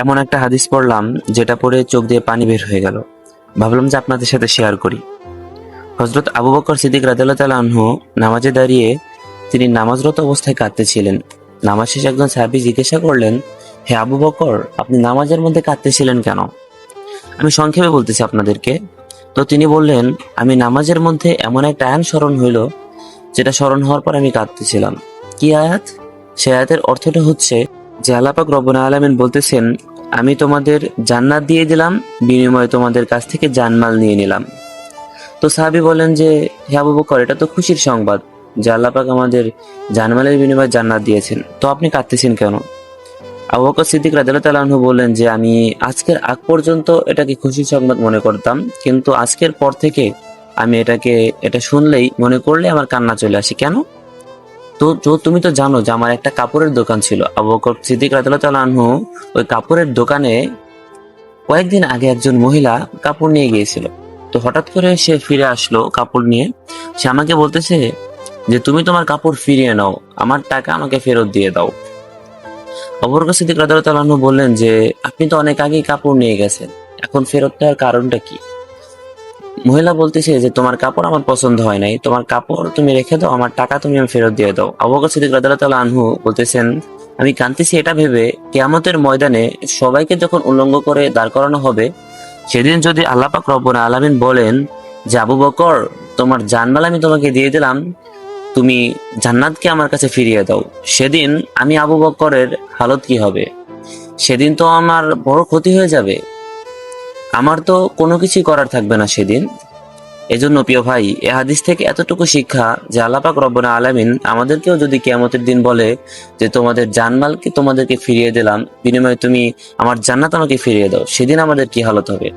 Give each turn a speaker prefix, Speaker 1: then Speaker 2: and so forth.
Speaker 1: এমন একটা হাদিস পড়লাম যেটা পড়ে চোখ দিয়ে পানি বের হয়ে গেল। ভাবলাম যে আপনাদের সাথে শেয়ার করি। হযরত আবু বকর সিদ্দিক রাদিয়াল্লাহু তাআলা আনহু নামাজে দাঁড়িয়ে তিনি নামাজরত অবস্থায় কাঁদতেছিলেন। নামাজ শেষে একজন সাহাবী জিজ্ঞাসা করলেন, হে আবু বকর, আপনি নামাজের মধ্যে কাঁদতেছিলেন কেন? আমি সংক্ষেপে বলতেছি আপনাদেরকে। তো তিনি বললেন, আমি নামাজের মধ্যে এমন একটা আয়াত স্মরণ হইল, যেটা স্মরণ হওয়ার পর আমি কাঁদতেছিলাম। কি আয়াত? সে আয়াতের অর্থটা হচ্ছে যে আল্লাহ পাক রব্বুল আলামিন বলতেছেন, আমি তোমাদের জান্নাত দিয়ে দিলাম, বিনিময়ে তোমাদের কাছ থেকে জানমাল নিয়ে নিলাম। তো সাহাবী বলেন যে, হে আবু বকর, এটা তো খুশির সংবাদ যে আল্লাহ পাক আমাদের জানমালের বিনিময়ে জান্নাত দিয়েছেন, তো আপনি কাঁদতেছেন কেন? আবু বকর সিদ্দিক রাদিয়াল্লাহু তাআলা আনহু বললেন যে, আমি আজকের আগ পর্যন্ত এটাকে খুশির সংবাদ মনে করতাম, কিন্তু আজকের পর থেকে আমি এটা শুনলেই, মনে করলে আমার কান্না চলে আসে। কেন? তুমি তো জানো যে আমার একটা কাপড়ের দোকান ছিল। আবু বকর সিদ্দিক রাদিয়াল্লাহু তাআলা আনহু ওই কাপড়ের দোকানে কয়েকদিন আগে একজন মহিলা কাপড় নিয়ে গিয়েছিল। তো হঠাৎ করে সে ফিরে আসলো কাপড় নিয়ে। সে আমাকে বলতেছে যে, তুমি তোমার কাপড় ফিরিয়ে নাও, আমার টাকা আমাকে ফেরত দিয়ে দাও। আবু বকর সিদ্দিক রাদিয়াল্লাহু তাআলা আনহু বললেন যে, আপনি তো অনেক আগেই কাপড় নিয়ে গেছেন, এখন ফেরত দেওয়ার কারণটা কি? মহিলা বলতেছে যে, তোমার কাপড় আমার পছন্দ হয় নাই, তোমার কাপড় তুমি রেখে দাও, আমার টাকা তুমি আমি ফেরত দিয়ে দাও। আবু বকর সিদ্দিক রাদিয়াল্লাহু তাআলা আনহু বলতেছেন, আমি কাঁদতেছি এটা ভেবে, কিয়ামতের ময়দানে সবাইকে যখন উলঙ্গ করে দাঁড় করানো হবে, সেদিন যদি আল্লাহ পাক রব্বুল আলামিন বলেন যে, আবু বকর, তোমার জানমাল আমি তোমাকে দিয়ে দিলাম, তুমি জান্নাতকে আমার কাছে ফিরিয়ে দাও, সেদিন আমি আবু বকরের হালত কি হবে? সেদিন তো আমার বড় ক্ষতি হয়ে যাবে, আমার তো কোনো কিছুই করার থাকবে না সেদিন। এজন্য প্রিয় ভাই, এ হাদিস থেকে এতটুকু শিক্ষা যে আল্লাহ পাক রব্বুল আলামিন আমাদেরকেও যদি কিয়ামতের দিন বলে যে, তোমাদের জানমালকে তোমাদেরকে ফিরিয়ে দিলাম, বিনিময়ে তুমি আমার জান্নাত আমাকে ফিরিয়ে দাও, সেদিন আমাদের কি হালত হবে।